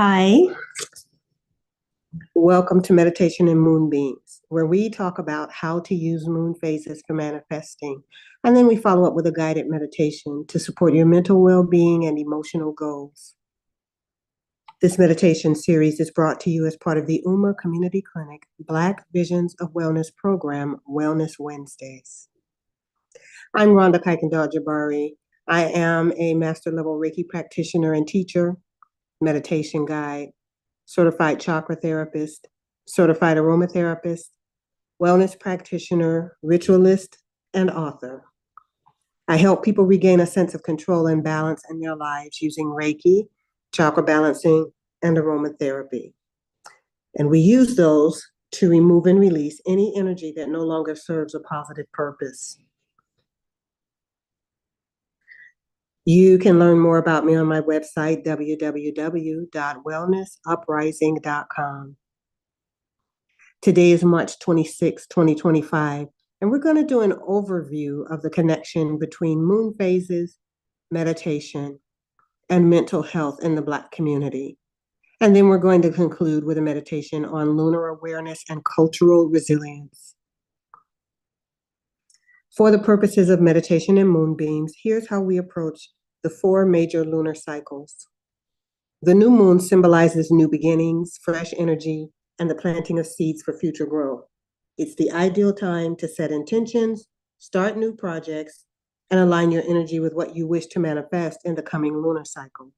Hi, welcome to Meditation and Moonbeams, where we talk about how to use moon phases for manifesting. And then we follow up with a guided meditation to support your mental well-being and emotional goals. This meditation series is brought to you as part of the UMA Community Clinic Black Visions of Wellness program, Wellness Wednesdays. I'm Rhonda Jabari. I am a master level Reiki practitioner and teacher, meditation guide, certified chakra therapist, certified aromatherapist, wellness practitioner, ritualist, and author. I help people regain a sense of control and balance in their lives using Reiki, chakra balancing, and aromatherapy. And we use those to remove and release any energy that no longer serves a positive purpose. You can learn more about me on my website, www.wellnessuprising.com. Today is March 26, 2025, and we're going to do an overview of the connection between moon phases, meditation, and mental health in the Black community. And then we're going to conclude with a meditation on lunar awareness and cultural resilience. For the purposes of meditation and moonbeams, here's how we approach the 4 major lunar cycles. The new moon symbolizes new beginnings, fresh energy, and the planting of seeds for future growth. It's the ideal time to set intentions, start new projects, and align your energy with what you wish to manifest in the coming lunar cycle.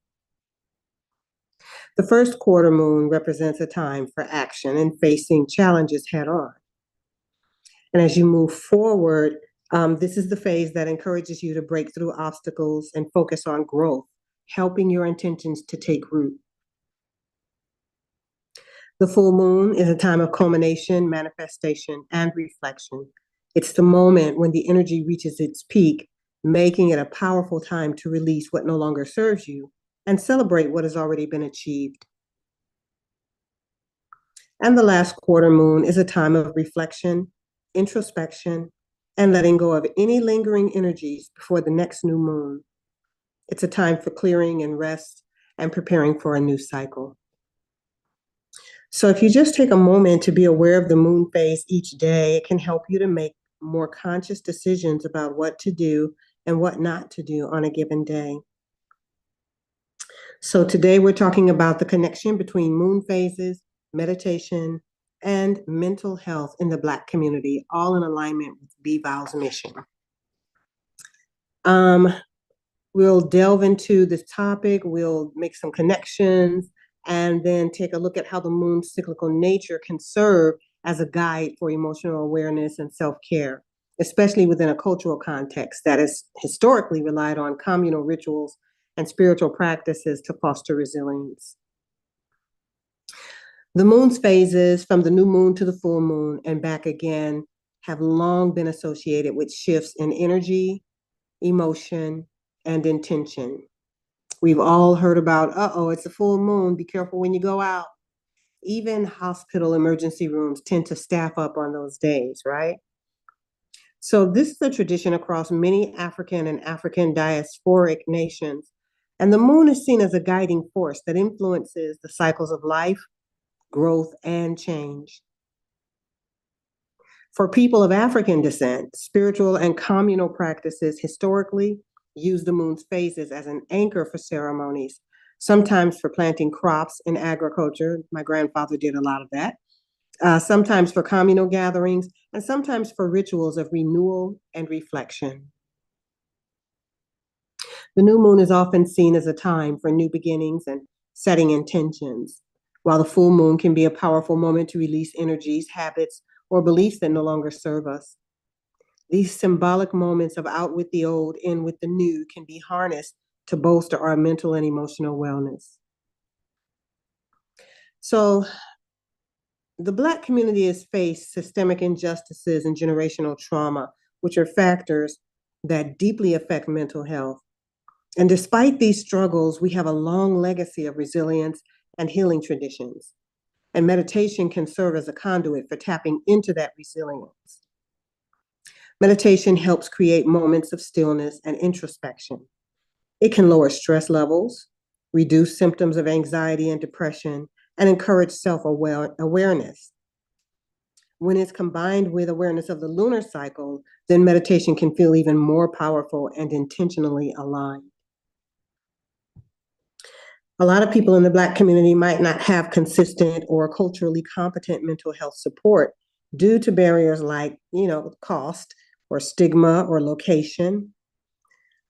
The first quarter moon represents a time for action and facing challenges head on. And as you move forward, this is the phase that encourages you to break through obstacles and focus on growth, helping your intentions to take root. The full moon is a time of culmination, manifestation, and reflection. It's the moment when the energy reaches its peak, making it a powerful time to release what no longer serves you and celebrate what has already been achieved. And the last quarter moon is a time of reflection, introspection, and letting go of any lingering energies before the next new moon. It's a time for clearing and rest and preparing for a new cycle. So if you just take a moment to be aware of the moon phase each day, it can help you to make more conscious decisions about what to do and what not to do on a given day. So today we're talking about the connection between moon phases, meditation, and mental health in the Black community, all in alignment with BVOW's mission. We'll delve into this topic, we'll make some connections, and then take a look at how the moon's cyclical nature can serve as a guide for emotional awareness and self-care, especially within a cultural context that has historically relied on communal rituals and spiritual practices to foster resilience. The moon's phases from the new moon to the full moon and back again have long been associated with shifts in energy, emotion, and intention. We've all heard about, it's a full moon, be careful when you go out. Even hospital emergency rooms tend to staff up on those days, right? So this is a tradition across many African and African diasporic nations. And the moon is seen as a guiding force that influences the cycles of life, growth, and change. For people of African descent, spiritual and communal practices historically use the moon's phases as an anchor for ceremonies, sometimes for planting crops in agriculture. My grandfather did a lot of that. Sometimes for communal gatherings, and sometimes for rituals of renewal and reflection. The new moon is often seen as a time for new beginnings and setting intentions, while the full moon can be a powerful moment to release energies, habits, or beliefs that no longer serve us. These symbolic moments of out with the old, in with the new can be harnessed to bolster our mental and emotional wellness. So, the Black community has faced systemic injustices and generational trauma, which are factors that deeply affect mental health. And despite these struggles, we have a long legacy of resilience and healing traditions. And meditation can serve as a conduit for tapping into that resilience. Meditation helps create moments of stillness and introspection. It can lower stress levels, reduce symptoms of anxiety and depression, and encourage self-awareness. When it's combined with awareness of the lunar cycle, then meditation can feel even more powerful and intentionally aligned. A lot of people in the Black community might not have consistent or culturally competent mental health support due to barriers like, cost or stigma or location.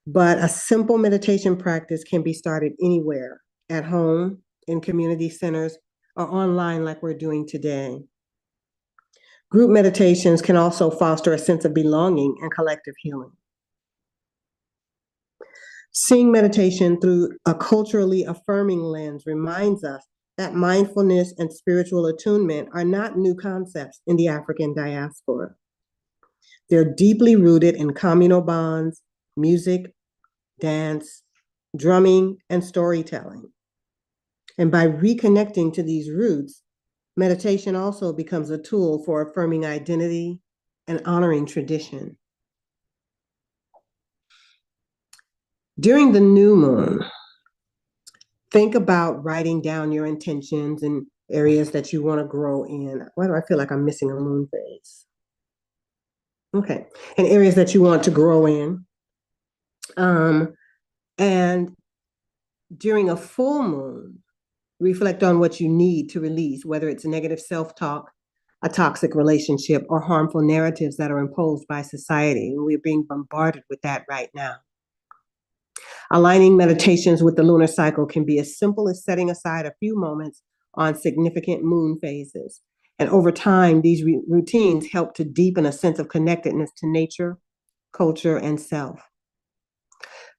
But a simple meditation practice can be started anywhere, at home, in community centers, or online like we're doing today. Group meditations can also foster a sense of belonging and collective healing. Seeing meditation through a culturally affirming lens reminds us that mindfulness and spiritual attunement are not new concepts in the African diaspora. They're deeply rooted in communal bonds, music, dance, drumming, and storytelling. And by reconnecting to these roots, meditation also becomes a tool for affirming identity and honoring tradition. During the new moon, think about writing down your intentions and areas that you want to grow in. Why do I feel like I'm missing a moon phase? Okay. And areas that you want to grow in. And during a full moon, reflect on what you need to release, whether it's negative self-talk, a toxic relationship, or harmful narratives that are imposed by society. And we're being bombarded with that right now. Aligning meditations with the lunar cycle can be as simple as setting aside a few moments on significant moon phases. And over time, these routines help to deepen a sense of connectedness to nature, culture, and self.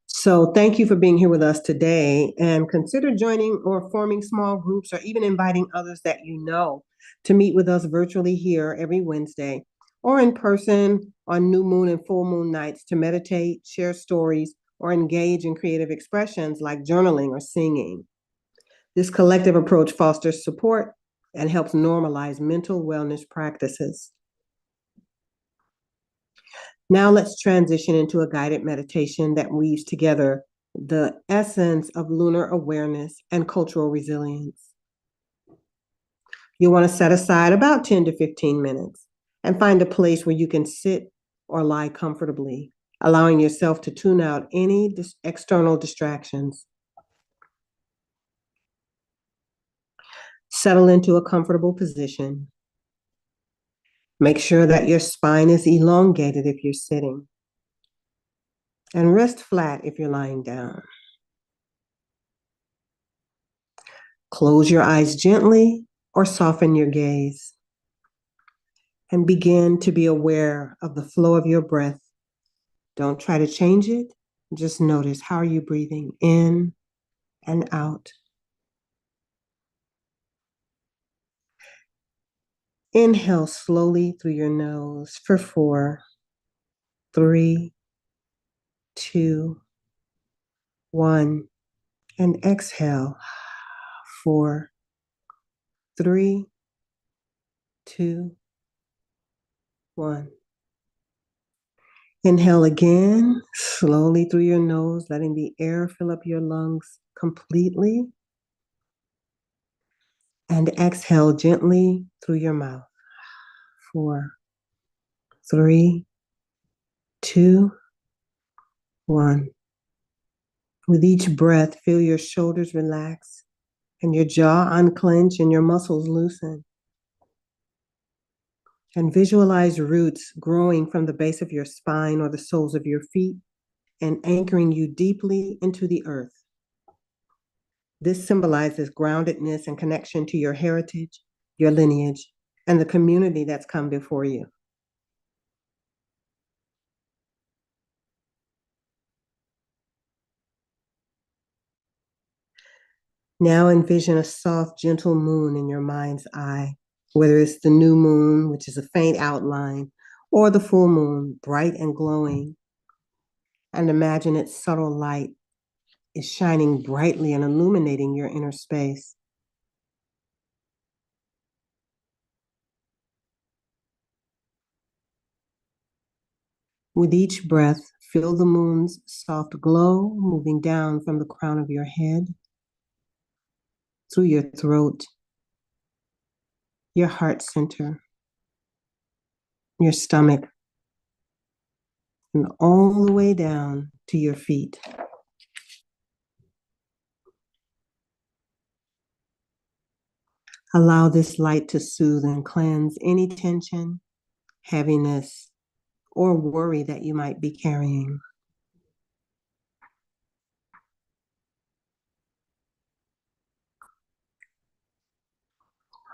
So thank you for being here with us today, and consider joining or forming small groups or even inviting others that you know to meet with us virtually here every Wednesday or in person on new moon and full moon nights to meditate, share stories, or engage in creative expressions like journaling or singing. This collective approach fosters support and helps normalize mental wellness practices. Now let's transition into a guided meditation that weaves together the essence of lunar awareness and cultural resilience. You'll want to set aside about 10 to 15 minutes and find a place where you can sit or lie comfortably, allowing yourself to tune out any external distractions. Settle into a comfortable position. Make sure that your spine is elongated if you're sitting, and rest flat if you're lying down. Close your eyes gently or soften your gaze, and begin to be aware of the flow of your breath. Don't try to change it. Just notice, how are you breathing in and out? Inhale slowly through your nose for 4, 3, 2, 1, and exhale 4, 3, 2, 1. Inhale again, slowly through your nose, letting the air fill up your lungs completely. And exhale gently through your mouth. 4, 3, 2, 1. With each breath, feel your shoulders relax and your jaw unclench and your muscles loosen. And visualize roots growing from the base of your spine or the soles of your feet and anchoring you deeply into the earth. This symbolizes groundedness and connection to your heritage, your lineage, and the community that's come before you. Now envision a soft, gentle moon in your mind's eye, whether it's the new moon, which is a faint outline, or the full moon, bright and glowing. And imagine its subtle light is shining brightly and illuminating your inner space. With each breath, feel the moon's soft glow moving down from the crown of your head through your throat, your heart center, your stomach, and all the way down to your feet. Allow this light to soothe and cleanse any tension, heaviness, or worry that you might be carrying.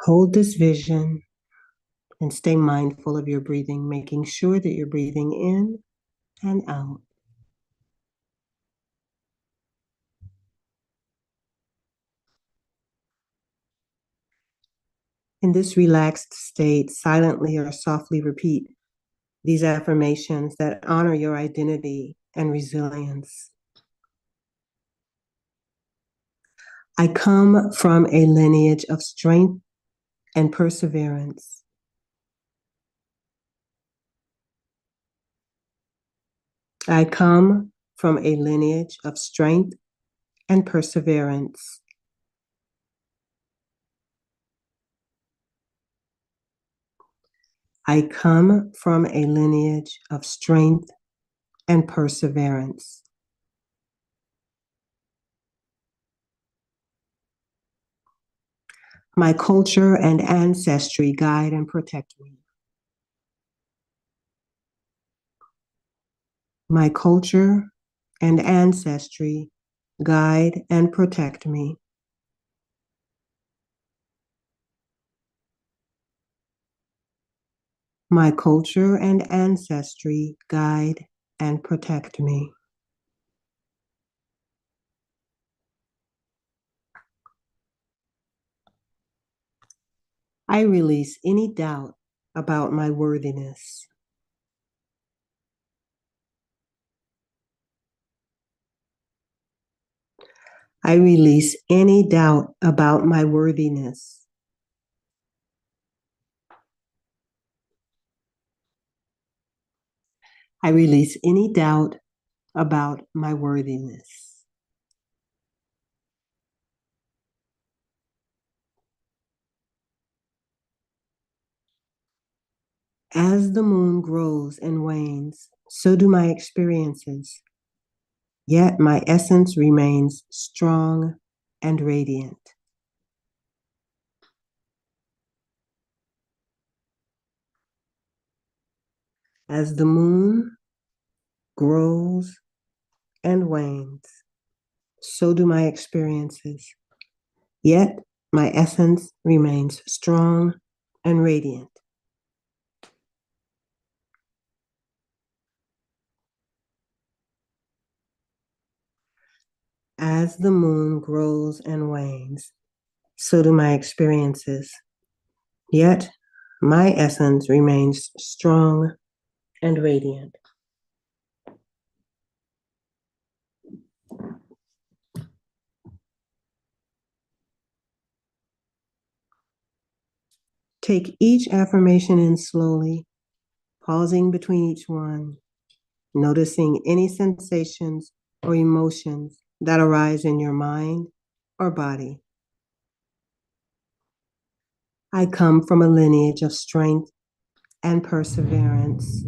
Hold this vision and stay mindful of your breathing, making sure that you're breathing in and out. In this relaxed state, silently or softly repeat these affirmations that honor your identity and resilience. I come from a lineage of strength and perseverance. I come from a lineage of strength and perseverance. I come from a lineage of strength and perseverance. My culture and ancestry guide and protect me. My culture and ancestry guide and protect me. My culture and ancestry guide and protect me. I release any doubt about my worthiness. I release any doubt about my worthiness. I release any doubt about my worthiness. As the moon grows and wanes, so do my experiences. Yet my essence remains strong and radiant. As the moon grows and wanes, so do my experiences. Yet my essence remains strong and radiant. As the moon grows and wanes, so do my experiences. Yet my essence remains strong and radiant. Take each affirmation in slowly, pausing between each one, noticing any sensations or emotions that arise in your mind or body. I come from a lineage of strength and perseverance.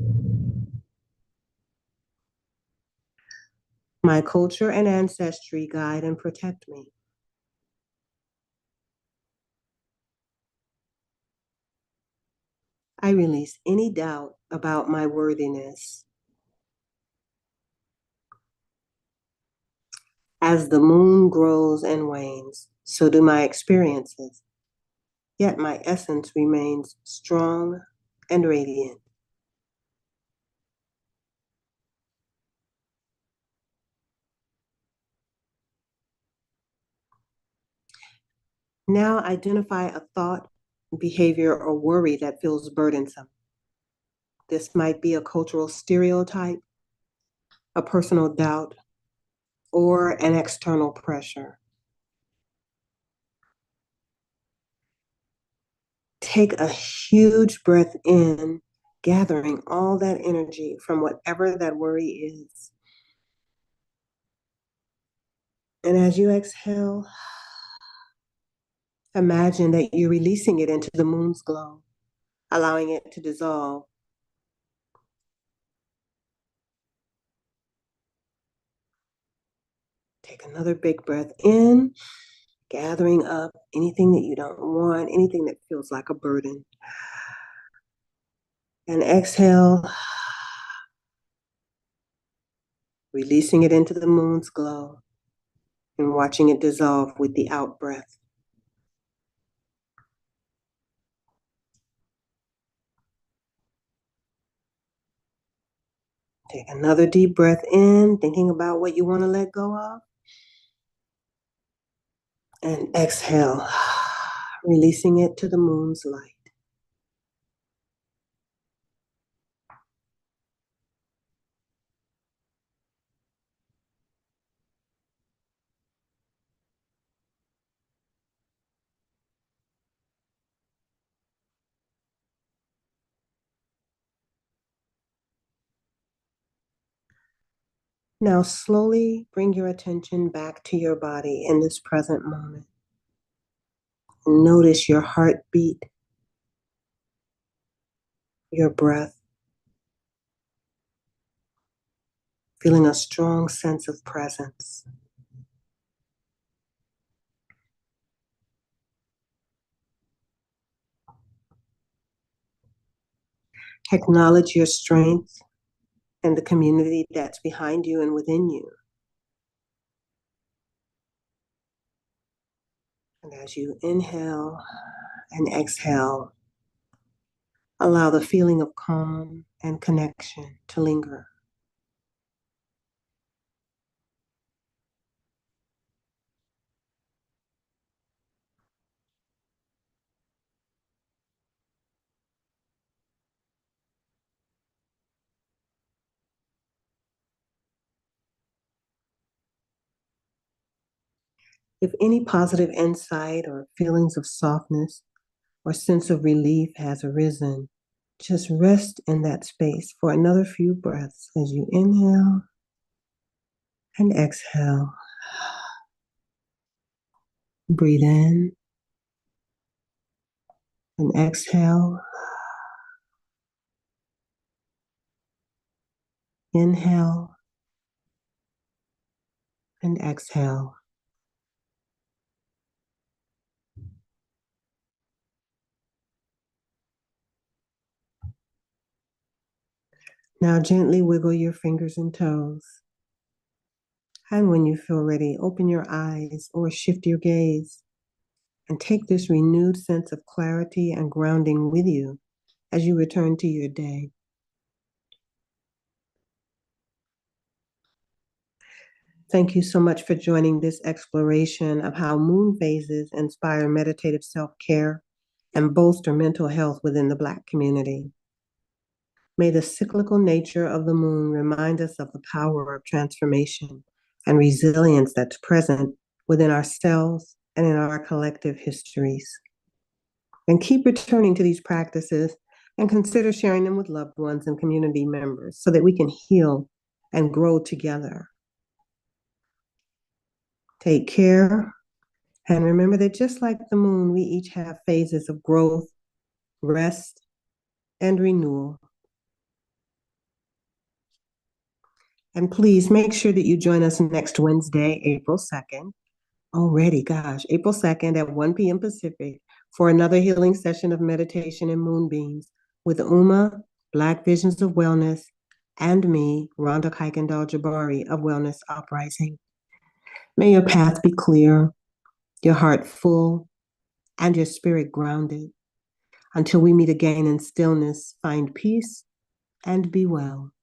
My culture and ancestry guide and protect me. I release any doubt about my worthiness. As the moon grows and wanes, so do my experiences. Yet my essence remains strong and radiant. Now identify a thought, behavior, or worry that feels burdensome. This might be a cultural stereotype, a personal doubt, or an external pressure. Take a huge breath in, gathering all that energy from whatever that worry is. And as you exhale, Imagine that you're releasing it into the moon's glow, allowing it to dissolve. Take another big breath in, gathering up anything that you don't want, anything that feels like a burden. And exhale, releasing it into the moon's glow and watching it dissolve with the out breath. Take another deep breath in, thinking about what you want to let go of. And exhale, releasing it to the moon's light. Now slowly bring your attention back to your body in this present moment. Notice your heartbeat, your breath, feeling a strong sense of presence. Acknowledge your strength and the community that's behind you and within you. And as you inhale and exhale, allow the feeling of calm and connection to linger. If any positive insight or feelings of softness or sense of relief has arisen, just rest in that space for another few breaths as you inhale and exhale. Breathe in and exhale. Inhale and exhale. Now gently wiggle your fingers and toes. And when you feel ready, open your eyes or shift your gaze and take this renewed sense of clarity and grounding with you as you return to your day. Thank you so much for joining this exploration of how moon phases inspire meditative self-care and bolster mental health within the Black community. May the cyclical nature of the moon remind us of the power of transformation and resilience that's present within ourselves and in our collective histories. And keep returning to these practices and consider sharing them with loved ones and community members so that we can heal and grow together. Take care. And remember that just like the moon, we each have phases of growth, rest, and renewal. And please make sure that you join us next Wednesday, April 2nd. Already, gosh, April 2nd at 1 p.m. Pacific for another healing session of meditation and moonbeams with Uma, Black Visions of Wellness, and me, Rhonda Kuykendall-Jabari of Wellness Uprising. May your path be clear, your heart full, and your spirit grounded. Until we meet again in stillness, find peace and be well.